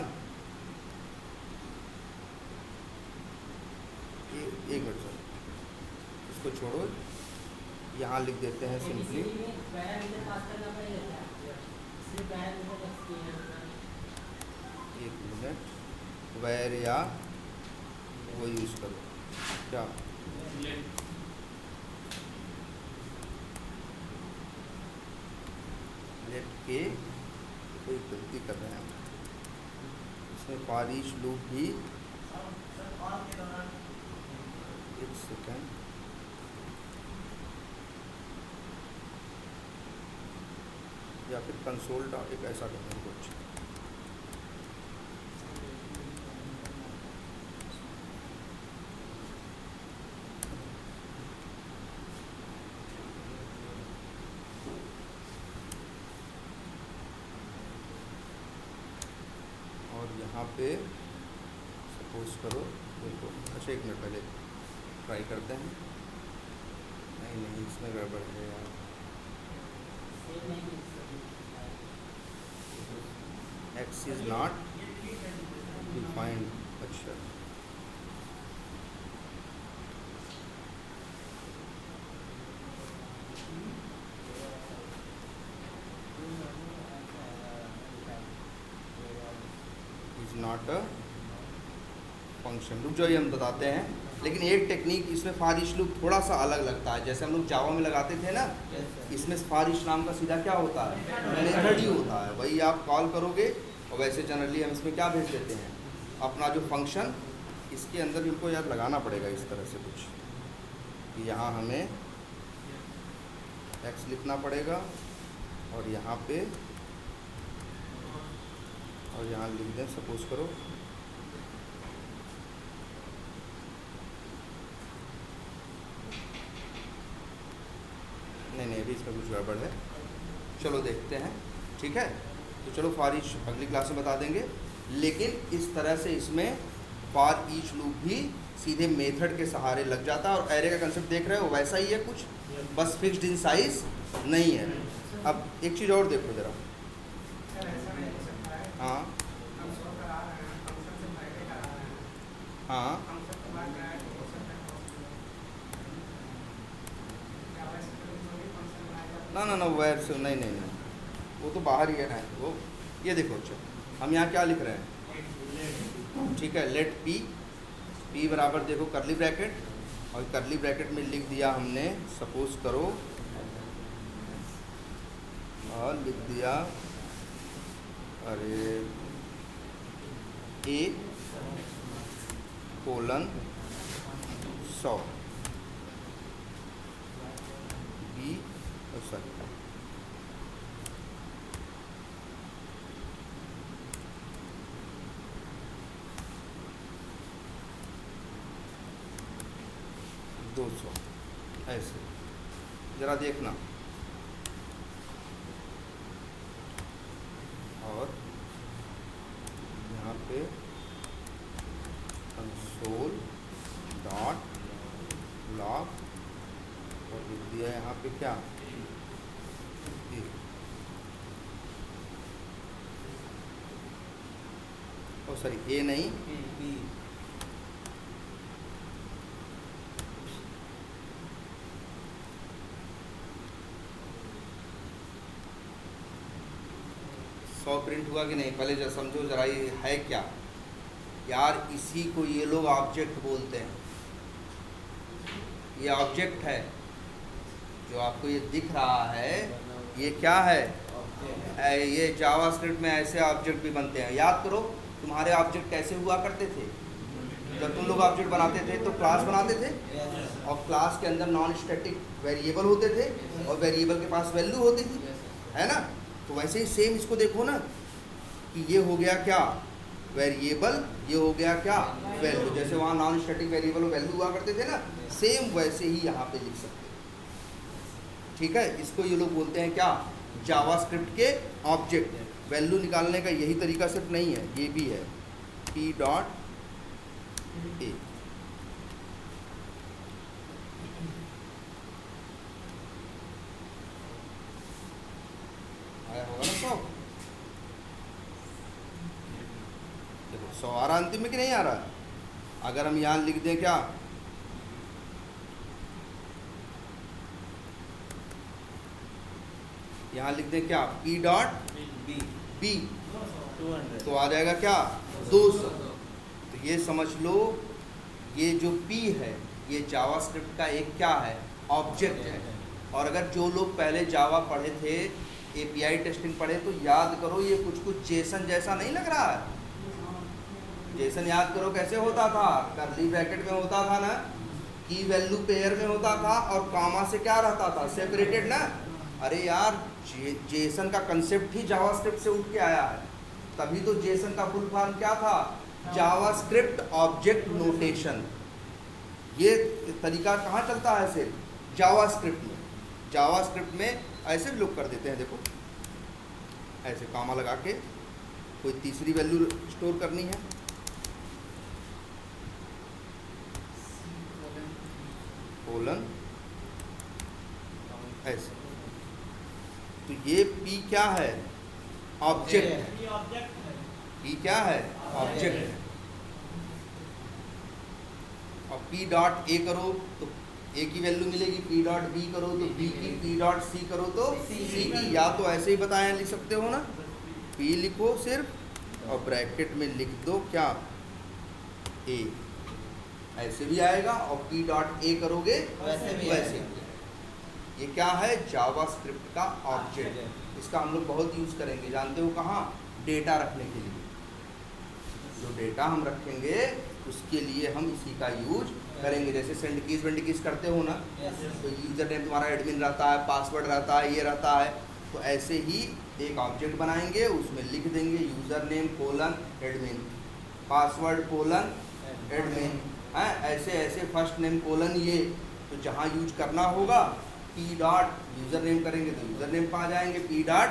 एक मिनट सर, इसको छोड़ो, यहाँ लिख देते हैं सिंपली, एक मिनट, वैर या वो यूज़ करो क्या, लेट के, कोई गलती कर रहे हैं इसमें, फॉर ईच लूप भी, एक सेकेंड, या फिर कंसोल डॉट, एक ऐसा करेंगे कुछ, और यहाँ पे सपोज करो, देखो, अच्छा एक मिनट पहले ट्राई करते हैं, नहीं इसमें गड़बड़ है यार, x is not defined, अच्छा इज नॉट अ फंक्शन। रुक जाइए, हम बताते हैं। लेकिन एक टेक्निक इसमें फॉर ईच लूप थोड़ा सा अलग लगता है, जैसे हम लोग जावा में लगाते थे ना, इसमें फॉर ईच नाम का सीधा क्या होता है, मेथड ही होता है, वही आप कॉल करोगे। और वैसे जनरली हम इसमें क्या भेज देते हैं, अपना जो फंक्शन, इसके अंदर इनको यार लगाना पड़ेगा इस तरह से कुछ, कि यहाँ हमें x लिखना पड़ेगा, और यहाँ पे, और यहाँ लिख दें, सपोज करो नहीं अभी इसमें कुछ गड़बड़ है, चलो देखते हैं, ठीक है। तो चलो फॉर ईच अगली क्लास में बता देंगे, लेकिन इस तरह से इसमें फॉर ईच लूप भी सीधे मेथड के सहारे लग जाता है। और एरे का कंसेप्ट देख रहे हो, वैसा ही है कुछ, बस फिक्स्ड इन साइज नहीं है। अब एक चीज़ और देखो ज़रा, वेयर से नहीं नहीं नहीं, वो तो बाहर ही है वो। ये देखो, अच्छा हम यहाँ क्या लिख रहे हैं, ठीक है, लेट पी बराबर देखो करली ब्रैकेट, और करली ब्रैकेट में लिख दिया हमने, सपोज करो, और लिख दिया अरे A कोलन 100 B सॉरी दो 200, ऐसे ज़रा देखना। और यहाँ पे कंसोल डॉट लॉग, और लिख दिया यहाँ पे क्या, ओ सॉरी ए नहीं, सौ प्रिंट हुआ कि नहीं, पहले जरा समझो जरा ये है क्या यार। इसी को ये लोग ऑब्जेक्ट बोलते हैं। ये ऑब्जेक्ट है, जो आपको ये दिख रहा है, ये क्या है, ये जावास्क्रिप्ट में ऐसे ऑब्जेक्ट भी बनते हैं। याद करो तुम्हारे ऑब्जेक्ट कैसे हुआ करते थे, जब तुम लोग ऑब्जेक्ट बनाते थे तो क्लास बनाते थे, और क्लास के अंदर नॉन स्टैटिक वेरिएबल होते थे, और वेरिएबल के पास वैल्यू होती थी, है ना। तो वैसे ही सेम इसको देखो ना, कि ये हो गया क्या, वेरिएबल, ये हो गया क्या, वैल्यू। जैसे वहाँ नॉन स्टैटिक वेरिएबल वैल्यू हुआ करते थे ना, सेम वैसे ही यहाँ पे लिख सकते हैं। ठीक है, इसको ये लोग बोलते हैं क्या, जावास्क्रिप्ट के ऑब्जेक्ट। वैल्यू निकालने का यही तरीका सिर्फ नहीं है, ये भी है, p डॉट ए। आया होगा ना 100, देखो 100 आ रहा अंतिम में कि नहीं आ रहा। अगर हम यहाँ लिख दें क्या, यहाँ लिख दें क्या, p डॉट बी, तो आ जाएगा क्या, 200। तो ये समझ लो, ये जो p है ये जावास्क्रिप्ट का एक क्या है, ऑब्जेक्ट है। और अगर जो लोग पहले जावा पढ़े थे, एपीआई टेस्टिंग पढ़े, तो याद करो ये कुछ जेसन जैसा नहीं लग रहा है। जेसन याद करो कैसे होता था, करली ब्रैकेट में होता था ना, की वैल्यू पेयर में होता था, और कामा से क्या रहता था, सेपरेटेड ना। अरे यार जेसन का कंसेप्ट ही जावास्क्रिप्ट से उठ के आया है, तभी तो जेसन का फुल फॉर्म क्या था, जावास्क्रिप्ट ऑब्जेक्ट नोटेशन। ये तरीका कहाँ चलता है, सिर्फ जावास्क्रिप्ट में। जावास्क्रिप्ट में ऐसे भी लोग कर देते हैं, देखो ऐसे कामा लगा के कोई तीसरी वैल्यू स्टोर करनी है, कोलन ऐसे। तो ये p क्या है, ऑब्जेक्ट है। ये ऑब्जेक्ट है, p क्या है, ऑब्जेक्ट है। और p डॉट a करो तो a की वैल्यू मिलेगी, p डॉट b करो तो b की, p डॉट c करो तो c की। या तो ऐसे ही बताया लिख सकते हो ना, p लिखो सिर्फ और ब्रैकेट में लिख दो क्या, a, ऐसे भी आएगा। और p डॉट a करोगे वैसे। ये क्या है, जावास्क्रिप्ट का ऑब्जेक्ट। इसका हम लोग बहुत यूज़ करेंगे, जानते हो कहाँ, डेटा रखने के लिए। जो डेटा हम रखेंगे उसके लिए हम इसी का यूज करेंगे। जैसे सेंड कीज वेंड कीज करते हो ना, तो यूजर नेम तुम्हारा एडमिन रहता है, पासवर्ड रहता है, ये रहता है। तो ऐसे ही एक ऑब्जेक्ट बनाएंगे, उसमें लिख देंगे user name colon admin, password colon admin, है ऐसे ऐसे, फर्स्ट नेम कोलन ये। तो जहाँ यूज करना होगा p डॉट यूज़र नेम करेंगे तो यूज़र नेम पा जाएंगे, p डॉट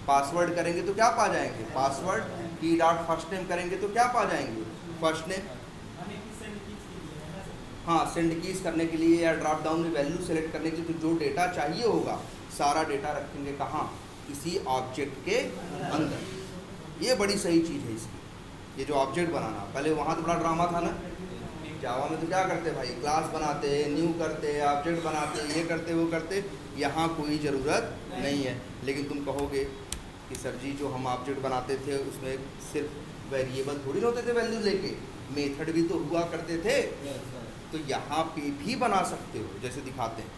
पासवर्ड करेंगे तो क्या पा जाएंगे, password, p dot first name करेंगे तो क्या पा जाएंगे, फर्स्ट नेम। हाँ, सेंड कीज करने के लिए या ड्रॉप डाउन में वैल्यू सेलेक्ट करने के लिए, तो जो डेटा चाहिए होगा सारा डेटा रखेंगे कहाँ, इसी ऑब्जेक्ट के अंदर। ये बड़ी सही चीज़ है इसकी, ये जो ऑब्जेक्ट बनाना। पहले वहाँ तो बड़ा ड्रामा था ना, जावा में तो क्या करते भाई, क्लास बनाते, न्यू करते, ऑब्जेक्ट बनाते, ये करते वो करते। यहाँ कोई ज़रूरत नहीं है। लेकिन तुम कहोगे कि सर जी जो हम ऑब्जेक्ट बनाते थे उसमें सिर्फ वेरिएबल थोड़ी ना होते थे वैल्यू लेके, मेथड भी तो हुआ करते थे। तो यहाँ पे भी बना सकते हो, जैसे दिखाते हैं।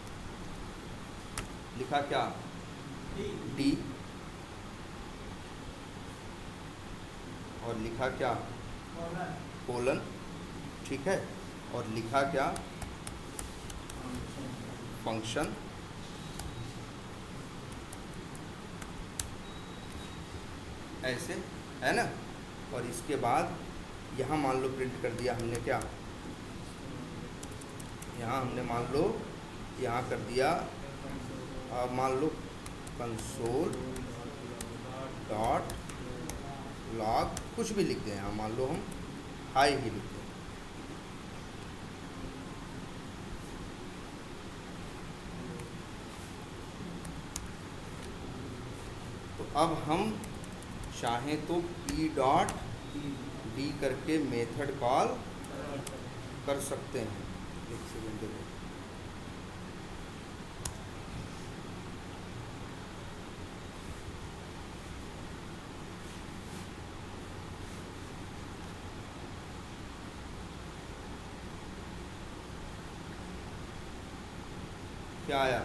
लिखा क्या, डी, और लिखा क्या, कोलन, ठीक है। और लिखा क्या, फंक्शन। ऐसे है ना। और इसके बाद यहाँ मान लो प्रिंट कर दिया हमने क्या, यहाँ हमने मान लो यहाँ कर दिया, मान लो कंसोल डॉट लॉग, कुछ भी लिखते हैं यहाँ, मान लो हम हाई ही लिखते हैं। तो अब हम चाहें तो p डॉट डी करके मेथड कॉल कर सकते हैं। एक सेकेंड देखो, क्या आया,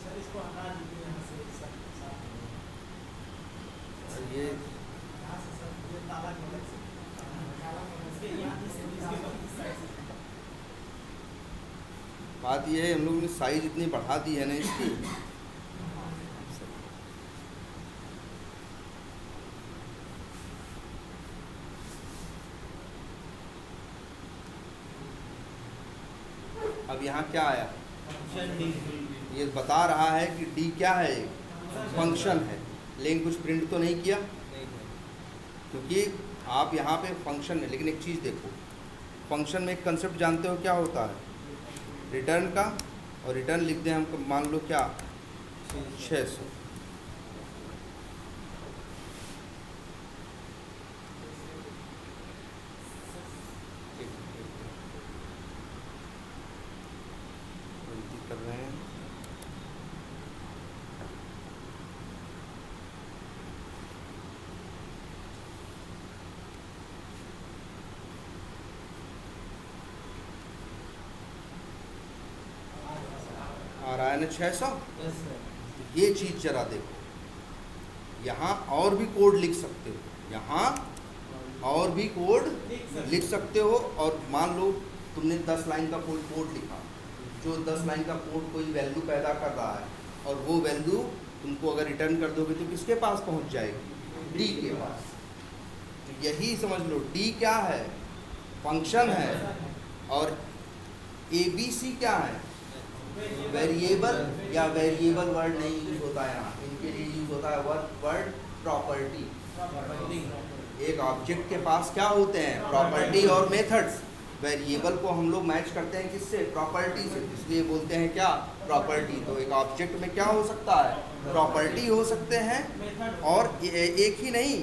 सर इसको हटा दीजिए यहाँ से, ये यहाँ से सर ये ताला खोल से, इसके यहाँ इसके साइड से। बात ये है हम लोगों ने साइज इतनी बढ़ा दी है ना इसकी। अब यहाँ क्या आया, ये बता रहा है कि डी क्या है, फंक्शन है। लेकिन कुछ प्रिंट तो नहीं किया, क्योंकि आप यहाँ पे फंक्शन है। लेकिन एक चीज़ देखो, फंक्शन में एक कंसेप्ट जानते हो क्या होता है, रिटर्न का। और रिटर्न लिख दें हम, मान लो क्या, 600। गलती कर रहे हैं, आ रहा है ना 600। ये चीज़ जरा देखो, यहाँ और भी कोड लिख सकते हो, यहाँ और भी कोड लिख सकते हो। और मान लो तुमने 10 लाइन का कोड लिखा, जो 10 लाइन का कोड कोई वैल्यू पैदा कर रहा है, और वो वैल्यू तुमको अगर रिटर्न कर दोगे तो किसके पास पहुँच जाएगी, डी के पास। तो यही समझ लो, डी क्या है, फंक्शन है। और ABC क्या है, वेरिएबल, या वेरिएबल वर्ड नहीं यूज होता है यहाँ, इनके लिए यूज होता है वर्ड प्रॉपर्टी। एक ऑब्जेक्ट के पास क्या होते हैं, प्रॉपर्टी और मेथड्स। वेरिएबल को हम लोग मैच करते हैं किससे, प्रॉपर्टी से, इसलिए बोलते हैं क्या, प्रॉपर्टी। तो एक ऑब्जेक्ट में क्या हो सकता है, प्रॉपर्टी हो सकते हैं। और एक ही नहीं,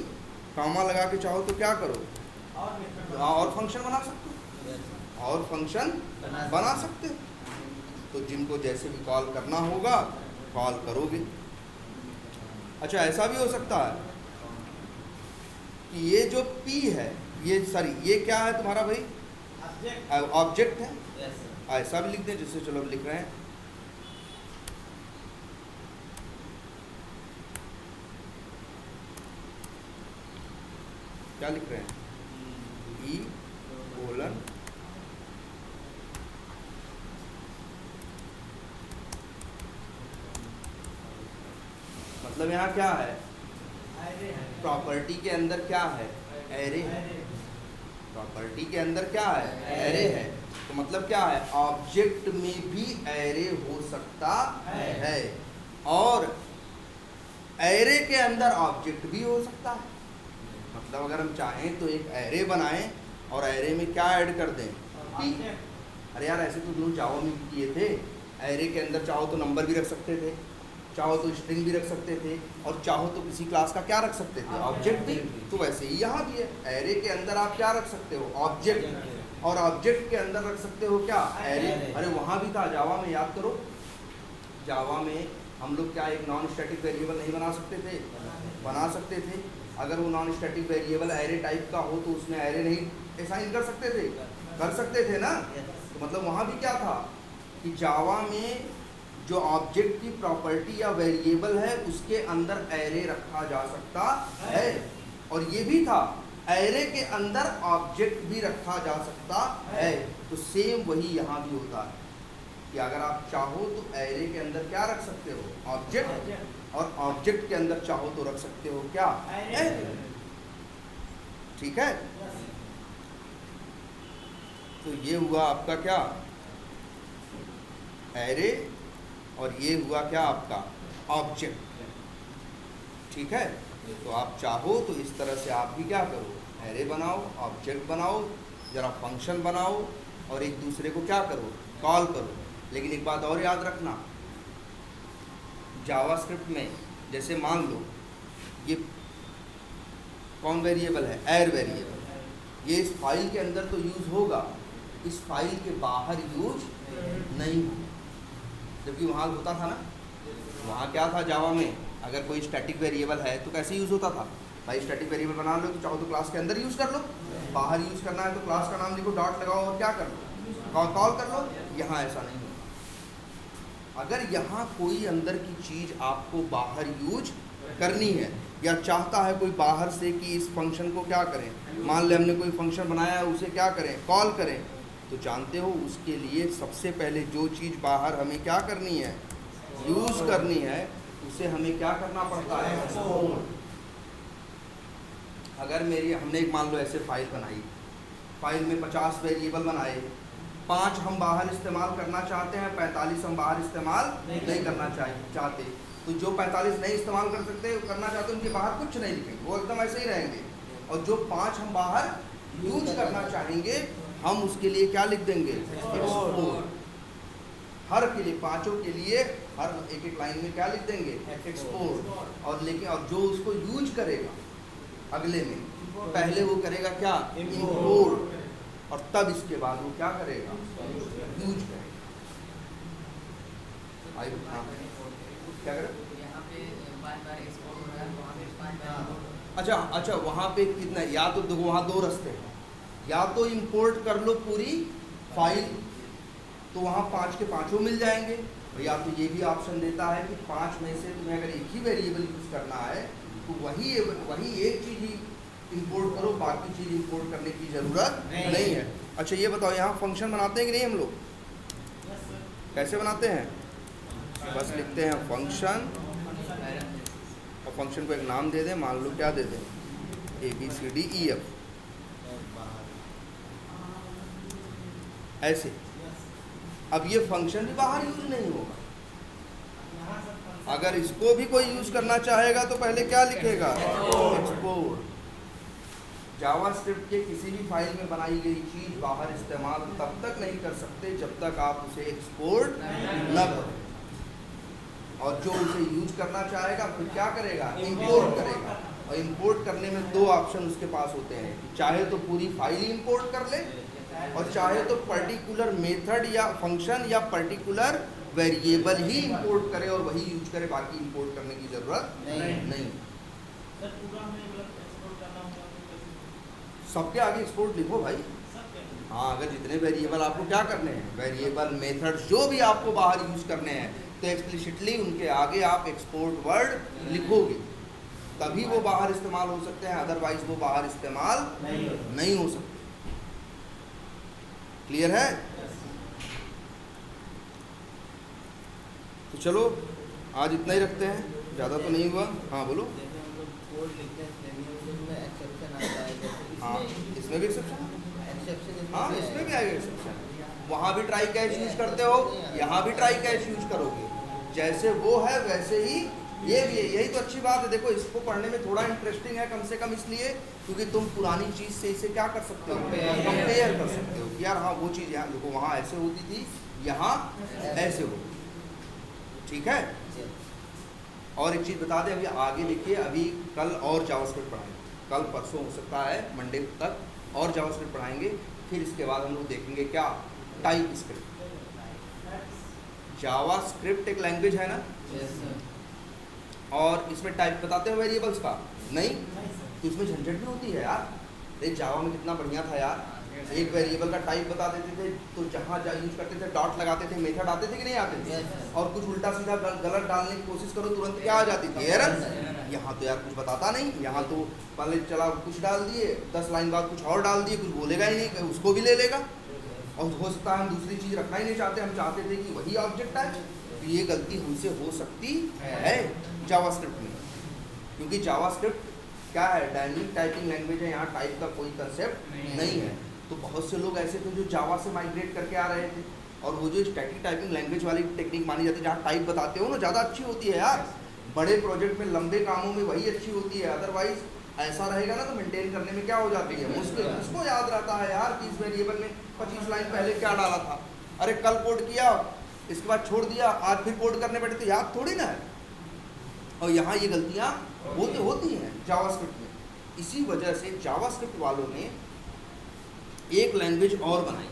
कॉमा लगा के चाहो तो क्या करो, और फंक्शन बना सकते हो, और फंक्शन बना सकते हो। तो जिनको जैसे भी कॉल करना होगा कॉल करोगे। अच्छा, ऐसा भी हो सकता है कि ये जो P है, ये सॉरी ये क्या है तुम्हारा भाई, ऑब्जेक्ट है। ऐसा भी लिख दें, जैसे चलो अब लिख रहे हैं, क्या लिख रहे हैं, E कोलन मतलब यहाँ क्या है, प्रॉपर्टी के अंदर क्या है, एरे है। प्रॉपर्टी के अंदर क्या है, एरे है। तो मतलब क्या है, ऑब्जेक्ट में भी एरे हो सकता है, और एरे के अंदर ऑब्जेक्ट भी हो सकता है। मतलब अगर हम चाहें तो एक एरे बनाएं और एरे में क्या ऐड कर दें, डी। अरे यार ऐसे तो लोग जावा में किए थे, एरे के अंदर चाहो तो नंबर भी रख सकते थे, चाहो तो स्ट्रिंग भी रख सकते थे और चाहो तो किसी क्लास का क्या रख सकते थे, ऑब्जेक्ट भी। तो वैसे ही यहाँ भी है, एरे के अंदर आप क्या रख सकते हो, ऑब्जेक्ट, और ऑब्जेक्ट के अंदर रख सकते हो क्या, एरे। अरे वहाँ भी था जावा में, याद करो जावा में हम लोग क्या एक नॉन स्टैटिक वेरिएबल नहीं बना सकते थे, बना सकते थे। अगर वो non static variable array type का हो तो उसमें एरे नहीं असाइन कर सकते थे, कर सकते थे ना। तो मतलब वहाँ भी क्या था कि जावा में जो ऑब्जेक्ट की प्रॉपर्टी या वेरिएबल है उसके अंदर एरे रखा जा सकता है, और ये भी था एरे के अंदर ऑब्जेक्ट भी रखा जा सकता है। तो सेम वही यहाँ भी होता है कि अगर आप चाहो तो एरे के अंदर क्या रख सकते हो, ऑब्जेक्ट, और ऑब्जेक्ट के अंदर चाहो तो रख सकते हो क्या, एरे। ठीक है, तो ये हुआ आपका क्या, एरे, और ये हुआ क्या आपका ऑब्जेक्ट। ठीक है, तो आप चाहो तो इस तरह से आप भी क्या करो, एरे बनाओ, ऑब्जेक्ट बनाओ, जरा फंक्शन बनाओ, और एक दूसरे को क्या करो, कॉल करो। लेकिन एक बात और याद रखना, जावास्क्रिप्ट में जैसे मान लो ये कौन वेरिएबल है, एर वेरिएबल, ये इस फाइल के अंदर तो यूज़ होगा, इस फाइल के बाहर यूज नहीं होगा। जबकि वहाँ होता था ना, वहाँ क्या था जावा में, अगर कोई स्टैटिक वेरिएबल है तो कैसे यूज़ होता था, भाई स्टैटिक वेरिएबल बना लो तो चाहो तो क्लास के अंदर यूज़ कर लो, बाहर यूज़ करना है तो क्लास का नाम लिखो, डॉट लगाओ और क्या कर लो, कॉल कर लो। यहाँ ऐसा नहीं होता। अगर यहाँ कोई अंदर की चीज़ आपको बाहर यूज करनी है, या चाहता है कोई बाहर से कि इस फंक्शन को क्या करें, मान ले हमने कोई फंक्शन बनाया है उसे क्या करें, कॉल करें, तो जानते हो उसके लिए सबसे पहले जो चीज़ बाहर हमें क्या करनी है, यूज़ करनी है, उसे हमें क्या करना पड़ता है, अगर हमने एक मान लो ऐसे फाइल बनाई, फाइल में 50 वेरिएबल बनाए, 5 हम बाहर इस्तेमाल करना चाहते हैं, 45 हम बाहर इस्तेमाल नहीं करना चाहते, तो जो 45 नहीं इस्तेमाल कर सकते करना चाहते उनके बाहर कुछ नहीं लिखेंगे, वो एकदम ऐसे ही रहेंगे, और जो 5 हम बाहर यूज करना चाहेंगे हम उसके लिए क्या लिख देंगे, एक्सपोर्ट। हर के लिए, पांचों के लिए हर एक एक लाइन में क्या लिख देंगे, एक्सपोर्ट। और लेकिन और जो उसको यूज करेगा अगले में, पहले वो करेगा क्या, इंपोर्ट, और तब इसके बाद वो क्या करेगा, यूज करेगा। क्या करें, अच्छा वहाँ पे कितना, या तो देखो वहाँ 2 रास्ते हैं, या तो इंपोर्ट कर लो पूरी फाइल तो वहाँ 5 के 5 मिल जाएंगे, या तो ये भी ऑप्शन देता है कि 5 में से तुम्हें अगर एक ही वेरिएबल यूज़ करना है तो वही एक चीज़ ही इंपोर्ट करो, बाकी चीज़ इंपोर्ट करने की ज़रूरत नहीं है। अच्छा ये बताओ, यहाँ फंक्शन बनाते हैं कि नहीं हम लोग, कैसे बनाते हैं, बस लिखते हैं फंक्शन, और फंक्शन को एक नाम दे दें, मान लो क्या दे दें, ABCDEF, ऐसे। अब ये फंक्शन भी बाहर यूज नहीं होगा, अगर इसको भी कोई यूज करना चाहेगा तो पहले क्या लिखेगा, एक्सपोर्ट। जावास्क्रिप्ट के किसी भी फाइल में बनाई गई चीज बाहर इस्तेमाल तब तक नहीं कर सकते जब तक आप उसे एक्सपोर्ट न करें, और जो उसे यूज करना चाहेगा फिर क्या करेगा, इंपोर्ट करेगा। और इंपोर्ट करने में 2 ऑप्शन उसके पास होते हैं, चाहे तो पूरी फाइल इंपोर्ट कर ले, और चाहे तो पर्टिकुलर मेथड या फंक्शन या पर्टिकुलर वेरिएबल ही इंपोर्ट करे और वही यूज करे, बाकी इंपोर्ट करने की जरूरत नहीं। सबके आगे एक्सपोर्ट लिखो भाई, हाँ, अगर जितने वेरिएबल आपको क्या करने हैं, वेरिएबल मेथड जो भी आपको बाहर यूज करने हैं, तो एक्सप्लिसिटली उनके आगे आप एक्सपोर्ट वर्ड लिखोगे, तभी वो बाहर इस्तेमाल हो सकते हैं, अदरवाइज वो बाहर इस्तेमाल नहीं हो सकते। क्लियर है? तो चलो आज इतना ही रखते हैं, ज़्यादा तो नहीं हुआ। हाँ बोलो। हाँ इसमें भी एक्सेप्शन, हाँ इसमें भी आएगा एक्सेप्शन। वहाँ भी ट्राई कैच यूज करते हो, यहाँ भी ट्राई कैच यूज करोगे, जैसे वो है वैसे ही ये भी है। यही तो अच्छी बात है, देखो इसको पढ़ने में थोड़ा इंटरेस्टिंग है, कम से कम इसलिए क्योंकि तुम पुरानी चीज़ से इसे क्या कर सकते हो, कंपेयर कर सकते हो कि यार हाँ वो चीज़ यहाँ देखो वहाँ ऐसे होती थी, यहाँ ऐसे हो। ठीक है, और एक चीज़ बता दें, अभी आगे देखिए, अभी कल और जावास्क्रिप्ट पढ़ाएंगे, कल परसों हो सकता है मंडे तक और जावास्क्रिप्ट पढ़ाएंगे। फिर इसके बाद हम लोग देखेंगे क्या, टाइप स्क्रिप्ट। जावास्क्रिप्ट एक लैंग्वेज है ना, और इसमें टाइप बताते हो वेरिएबल्स का नहीं, तो इसमें झंझट भी होती है यार। देख जावा में कितना बढ़िया था यार, एक वेरिएबल का टाइप बता देते थे, तो जहाँ यूज करते थे डॉट लगाते थे, मेथड आते थे कि नहीं आते थे, और कुछ उल्टा सीधा गलत डालने की कोशिश करो तुरंत क्या आ जाती थी, एरर। यहाँ तो यार कुछ बताता नहीं, यहाँ तो पहले चला कुछ डाल दिए, 10 लाइन बाद कुछ और डाल दिए, कुछ बोलेगा ही नहीं, उसको भी ले लेगा। और हो सकता है हम दूसरी चीज़ रखना ही नहीं चाहते, हम चाहते थे कि वही ऑब्जेक्ट है। तो ये गलती हमसे हो सकती है जावास्क्रिप्ट में, क्योंकि जावास्क्रिप्ट क्या है, डायनेमिक टाइपिंग लैंग्वेज है, यहाँ टाइप का कोई कंसेप्ट नहीं है। तो बहुत से लोग ऐसे थे जो जावा से माइग्रेट करके आ रहे थे, और वो जो स्टैटिक टाइपिंग लैंग्वेज वाली टेक्निक मानी जाती है, जहाँ टाइप बताते हो ना, ज़्यादा अच्छी होती है यार। बड़े प्रोजेक्ट में, लंबे कामों में वही अच्छी होती है, अदरवाइज ऐसा रहेगा ना तो मेंटेन करने में क्या हो जाती है, मुश्किल। उसको याद रहता है यार कि इस वेरिएबल में 25 लाइन पहले क्या डाला था, अरे कल कोड किया, इसके बाद छोड़ दिया, आज फिर कोड करने बैठे, तो याद थोड़ी ना है। और यहाँ ये गलतियाँ होती हैं जावास्क्रिप्ट में। इसी वजह से जावास्क्रिप्ट वालों ने एक लैंग्वेज और बनाई,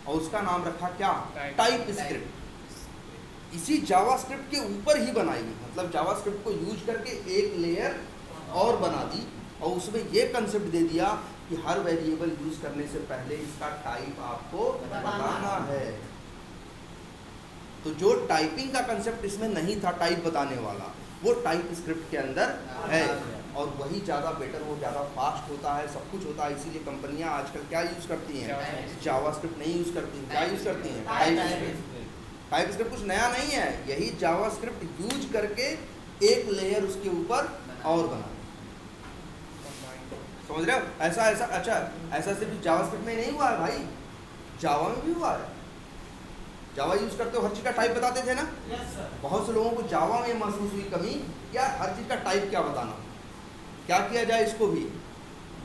और उसका नाम रखा क्या, टाइप स्क्रिप्ट। इसी जावास्क्रिप्ट के ऊपर ही बनाई, मतलब जावास्क्रिप्ट को यूज करके एक लेयर और बना दी, और उसमें ये कंसेप्ट दे दिया कि हर वेरिएबल यूज करने से पहले इसका टाइप आपको बताना है। तो जो टाइपिंग का कंसेप्ट इसमें नहीं था, टाइप बताने वाला, वो टाइप स्क्रिप्ट के अंदर है, और वही ज़्यादा बेटर, वो ज़्यादा फास्ट होता है, सब कुछ होता है। इसीलिए कंपनियां आजकल क्या यूज़ करती हैं, जावास्क्रिप्ट नहीं यूज़ करती हैं, क्या यूज़ करती हैं, टाइप स्क्रिप्ट। टाइप स्क्रिप्ट कुछ नया नहीं है, यही जावास्क्रिप्ट यूज करके एक लेयर उसके ऊपर और बना, समझ रहे हो। ऐसा अच्छा, ऐसा सिर्फ जावास्क्रिप्ट में नहीं हुआ है भाई, जावा में भी हुआ है। जावा यूज करते हो, हर चीज़ का टाइप बताते थे ना। बहुत से लोगों को जावा में महसूस हुई कमी, क्या हर चीज़ का टाइप क्या बताना, क्या किया जाए, इसको भी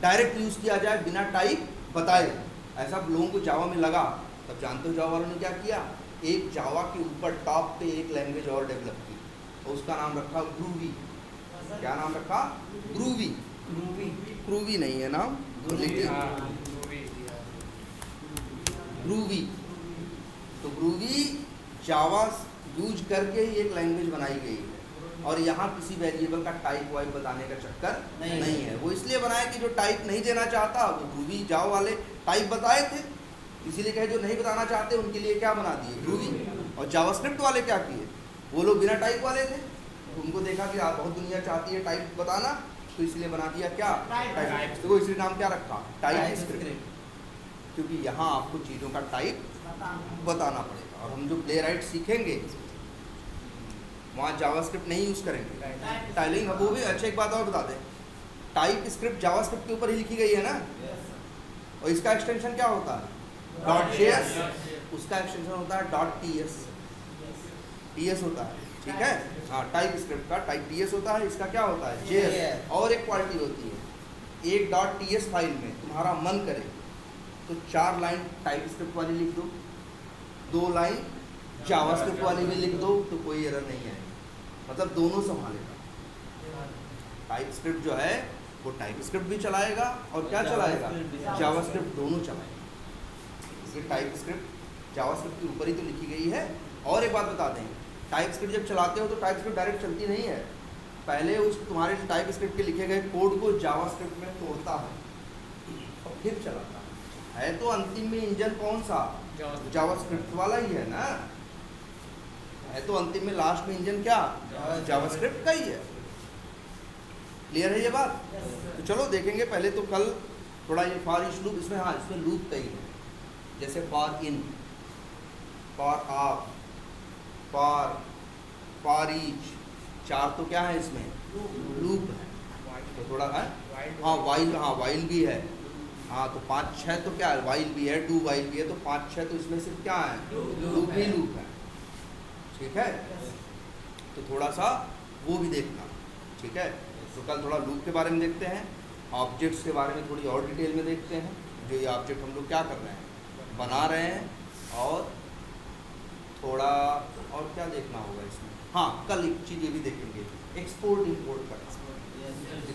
डायरेक्ट यूज़ किया जाए बिना टाइप बताए। ऐसा लोगों को जावा में लगा, तब जानते हो जावा वालों ने क्या किया, एक जावा के ऊपर टॉप पे एक लैंग्वेज और डेवलप की, और उसका नाम रखा ग्रूवी। क्या नाम रखा, ग्रूवी। ग्रूवी नहीं है नाम, ग्रूवी। तो ग्रूवी जावा यूज करके ही एक लैंग्वेज बनाई गई है, और यहाँ किसी वेरिएबल का टाइप वाइप बताने का चक्कर नहीं है। वो इसलिए बनाया कि जो टाइप नहीं देना चाहता, वो ग्रूवी जावा वाले टाइप बताए थे, इसीलिए कहे जो नहीं बताना चाहते उनके लिए क्या बना दिए, ग्रूवी। और जावास्क्रिप्ट वाले क्या किए, वो लोग बिना टाइप वाले थे, तो उनको देखा कि आप बहुत दुनिया चाहती है टाइप बताना, तो इसलिए बना दिया क्या, टाइप। तो इसलिए नाम क्या रखा, टाइप स्क्रिप्ट, क्योंकि यहाँ आपको चीज़ों का टाइप बताना पड़ेगा। और हम जो प्ले राइट सीखेंगे वहाँ जावास्क्रिप्ट नहीं यूज़ करेंगे, टाइलिंग। वो भी अच्छा, एक बात और बता दें, टाइप स्क्रिप्ट जावास्क्रिप्ट के ऊपर ही लिखी गई है ना, और इसका एक्सटेंशन क्या होता है, .js, उसका एक्सटेंशन होता है .ts, ts होता है, ठीक है। हाँ, टाइप स्क्रिप्ट का टाइप ts होता है, इसका क्या होता है, js। और एक क्वालिटी होती है, एक .ts फाइल में तुम्हारा मन करे तो 4 लाइन टाइप स्क्रिप्ट वाली लिख दो, 2 लाइन जावास्क्रिप्ट वाली भी लिख दो, तो कोई एरर नहीं आएगी, मतलब दोनों संभालेगा। टाइप स्क्रिप्ट जो है वो टाइप स्क्रिप्ट भी चलाएगा, और क्या चलाएगा, जावास्क्रिप्ट, दोनों चलाएगा। इसलिए टाइप स्क्रिप्ट जावास्क्रिप्ट के ऊपर ही तो लिखी गई है। और एक बात बता दें, टाइप स्क्रिप्ट जब चलाते हो तो टाइप स्क्रिप्ट डायरेक्ट चलती नहीं है, पहले उस तुम्हारे टाइप स्क्रिप्ट के लिखे गए कोड को जावास्क्रिप्ट में तोड़ता है और फिर चलाता है। तो अंतिम में इंजन कौन सा, जावास्क्रिप्ट वाला ही है ना, है तो अंतिम में लास्ट में इंजन क्या, जावास्क्रिप्ट का ही है। क्लियर है ये बात। तो चलो देखेंगे, पहले तो कल थोड़ा ये फॉर ईच लूप, इसमें हाँ इसमें लूप कई है, जैसे फॉर इन, फॉर आप, फॉर ईच, 4 तो क्या है इसमें, लूप है। तो थोड़ा है, हाँ वाइल, हाँ वाइल भी है, हाँ तो 5-6 तो क्या है, वाइल भी है, डू वाइल भी है, तो 5-6 तो इसमें सिर्फ क्या है, लूप ही लूप है, ठीक है। तो थोड़ा सा वो भी देखना, ठीक है। तो कल थोड़ा लूप के बारे में देखते हैं, ऑब्जेक्ट्स के बारे में थोड़ी और डिटेल में देखते हैं, जो ये ऑब्जेक्ट हम लोग क्या कर रहे हैं, बना रहे हैं, और थोड़ा और क्या देखना होगा इसमें, हाँ कल एक चीज़ ये भी देखेंगे, एक्सपोर्ट इंपोर्ट करना,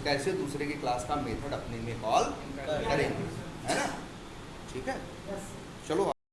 कैसे दूसरे की क्लास का मेथड अपने में कॉल करेंगे।